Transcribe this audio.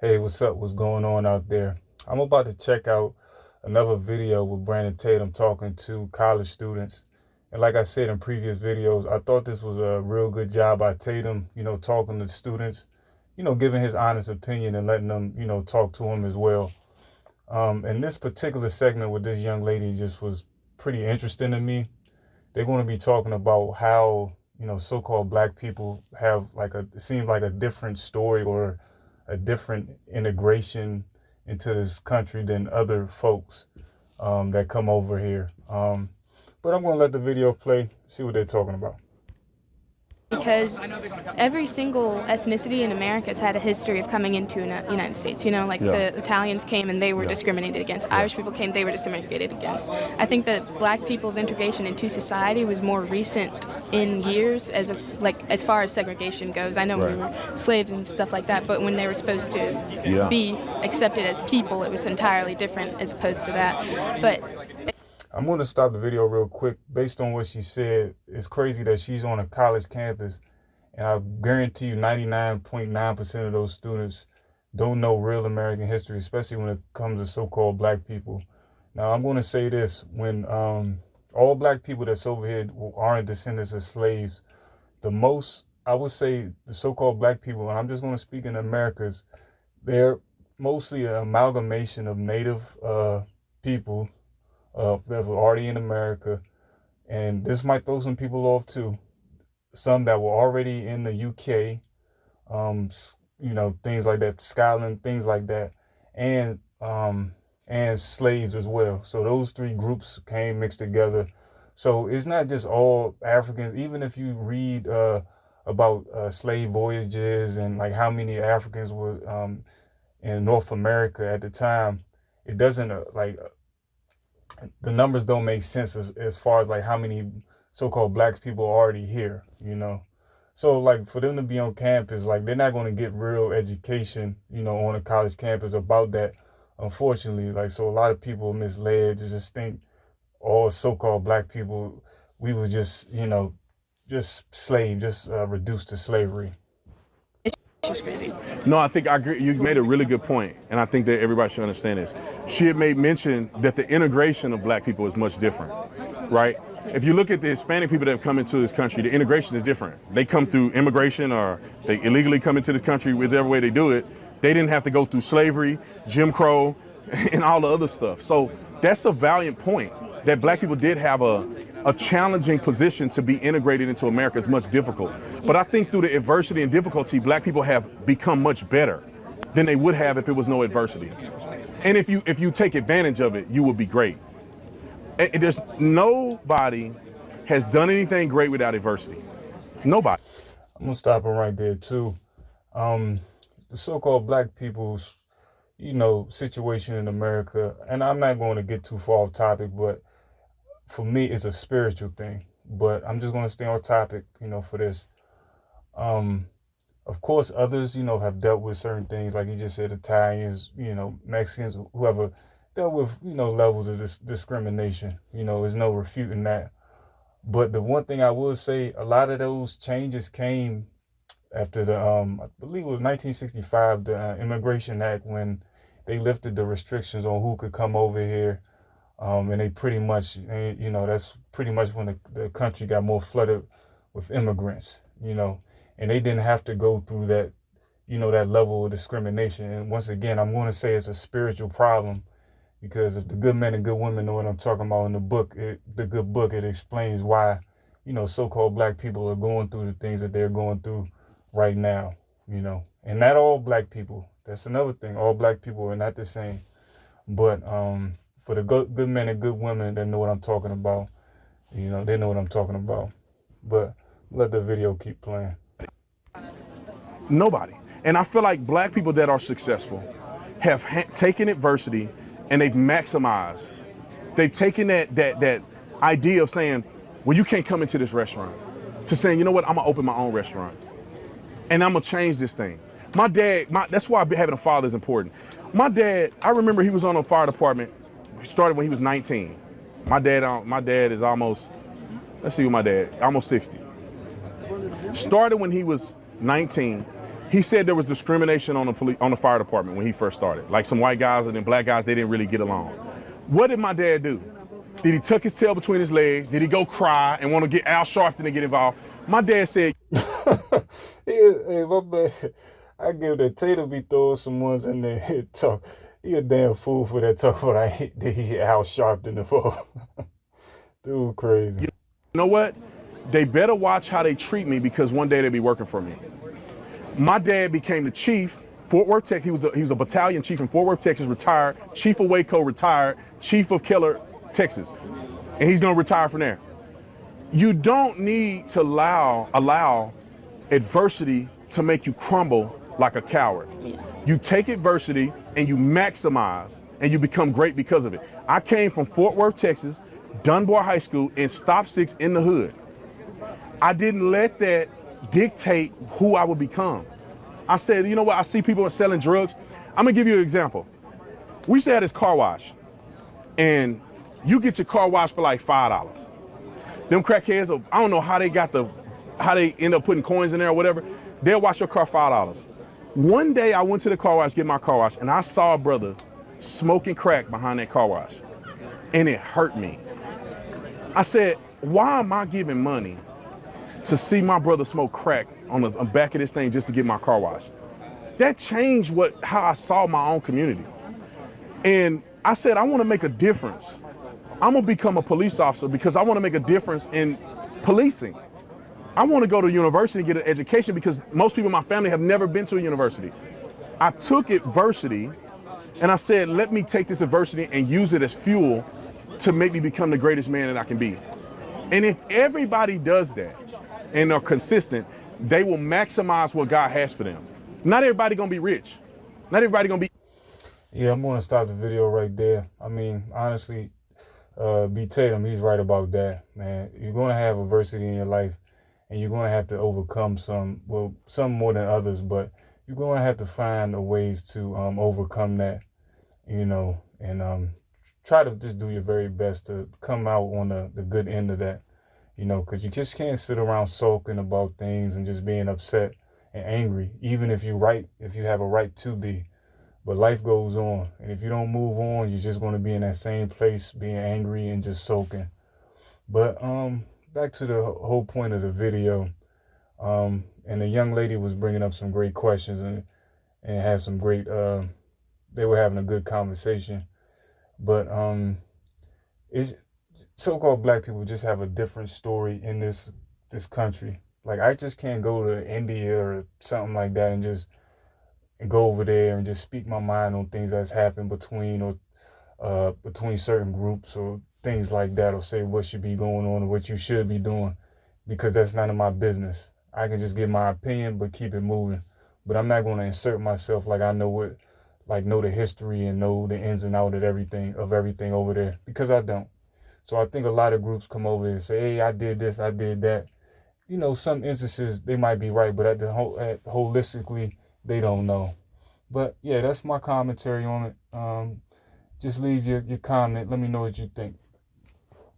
Hey, what's up? What's going on out there? I'm about to check out another video with Brandon Tatum talking to college students. And like I said in previous videos, I thought this was a real good job by Tatum, talking to students, giving his honest opinion and letting them, talk to him as well. And this particular segment with this young lady just was pretty interesting to me. They're going to be talking about how, so-called black people have it seems like a different story or a different integration into this country than other folks that come over here. But I'm going to let the video play, see what they're talking about. Because every single ethnicity in America has had a history of coming into the United States. Like the Italians came and they were discriminated against. Irish people came, they were discriminated against. I think that black people's integration into society was more recent in years as far as segregation goes. I know we were slaves and stuff like that, but when they were supposed to be accepted as people, it was entirely different as opposed to that. But I'm going to stop the video real quick. Based on what she said, it's crazy that she's on a college campus, and I guarantee you 99.9% of those students don't know real American history, especially when it comes to so-called black people. Now, I'm going to say this. When all black people that's over here aren't descendants of slaves, I would say the so-called black people, and I'm just going to speak in Americas, they're mostly an amalgamation of native people that were already in America, and this might throw some people off too. Some that were already in the UK, things like that, Scotland, things like that, and slaves as well. So those three groups came mixed together. So it's not just all Africans. Even if you read about slave voyages and like how many Africans were in North America at the time, it doesn't the numbers don't make sense as far as like how many so-called black people are already here. So like for them to be on campus, like they're not going to get real education, on a college campus about that, unfortunately. Like, so a lot of people are misled to just think all so-called black people, we were just, just reduced to slavery. it's crazy. No, I think I agree. You made a really good point, and I think that everybody should understand this. She had made mention that the integration of black people is much different, right? If you look at the Hispanic people that have come into this country, the integration is different. They come through immigration or they illegally come into this country, whichever way they do it. They didn't have to go through slavery, Jim Crow, and all the other stuff. So that's a valiant point, that black people did have a challenging position to be integrated into America. Is much difficult. But I think through the adversity and difficulty, black people have become much better than they would have if it was no adversity. And if you take advantage of it, you will be great. There's nobody has done anything great without adversity. Nobody. I'm gonna stop him right there too. The so-called black people's, situation in America, and I'm not going to get too far off topic, but for me, it's a spiritual thing. But I'm just going to stay on topic, for this. Of course, others, have dealt with certain things, like you just said, Italians, Mexicans, whoever dealt with, levels of discrimination. There's no refuting that. But the one thing I will say, a lot of those changes came after the, I believe it was 1965, the Immigration Act, when they lifted the restrictions on who could come over here. And they pretty much, that's pretty much when the country got more flooded with immigrants, and they didn't have to go through that, that level of discrimination. And once again, I'm going to say it's a spiritual problem, because if the good men and good women know what I'm talking about in the book, the good book, it explains why, so-called black people are going through the things that they're going through right now, and not all black people. That's another thing. All black people are not the same, but, for the good men and good women that know what I'm talking about, they know what I'm talking about. But let the video keep playing. Nobody. And I feel like black people that are successful have taken adversity and they've maximized. They've taken that idea of saying, well, you can't come into this restaurant, to saying, you know what, I'm gonna open my own restaurant and I'm gonna change this thing. My dad, that's why having a father is important. My dad, I remember he was on a fire department. He started when he was 19. My dad is almost, almost 60. Started when he was 19. He said there was discrimination on the fire department when he first started. Like some white guys and then black guys, they didn't really get along. What did my dad do? Did he tuck his tail between his legs? Did he go cry and want to get Al Sharpton to get involved? My dad said, Hey, my man, I give that Tatum be throwing some ones in there and talk. He a damn fool for that talk, but I hate that he Al Sharpton involved. Dude, crazy. you know what? They better watch how they treat me because one day they'll be working for me. My dad became the chief, Fort Worth, Texas. He was a battalion chief in Fort Worth, Texas, retired. Chief of Waco, retired. Chief of Keller, Texas. And he's going to retire from there. You don't need to allow adversity to make you crumble like a coward. Yeah. You take adversity and you maximize and you become great because of it. I came from Fort Worth, Texas, Dunbar High School, and Stop 6 in the hood. I didn't let that dictate who I would become. I said, you know what? I see people are selling drugs. I'm gonna give you an example. We used to have this car wash, and you get your car washed for like $5. Them crackheads, I don't know how they end up putting coins in there or whatever. They'll wash your car $5. One day I went to the car wash, get my car wash, and I saw a brother smoking crack behind that car wash, and it hurt me. I said, why am I giving money to see my brother smoke crack on the back of this thing just to get my car washed? That changed how I saw my own community. And I said, I want to make a difference. I'm gonna become a police officer because I want to make a difference in policing. I want to go to university and get an education because most people in my family have never been to a university. I took adversity and I said, let me take this adversity and use it as fuel to make me become the greatest man that I can be. And if everybody does that and are consistent, they will maximize what God has for them. Not everybody gonna be rich. Not everybody gonna be. Yeah, I'm going to stop the video right there. I mean, honestly, B. Tatum, he's right about that, man. You're going to have adversity in your life, and you're going to have to overcome some more than others, but you're going to have to find ways to overcome that, and try to just do your very best to come out on the good end of that, because you just can't sit around sulking about things and just being upset and angry, even if you have a right to be. But life goes on, and if you don't move on, you're just going to be in that same place, being angry and just sulking. But back to the whole point of the video, and the young lady was bringing up some great questions and had some great. They were having a good conversation, but it's so-called black people just have a different story in this country. Like, I just can't go to India or something like that and just go over there and just speak my mind on things that's happened between certain groups or things like that, or say what should be going on or what you should be doing, because that's none of my business. I can just give my opinion but keep it moving. But I'm not going to insert myself like I know the history and know the ins and outs of everything over there, because I don't. So I think a lot of groups come over and say, hey, I did this, I did that. Some instances they might be right, but holistically, they don't know. But yeah, that's my commentary on it. Just leave your comment. Let me know what you think.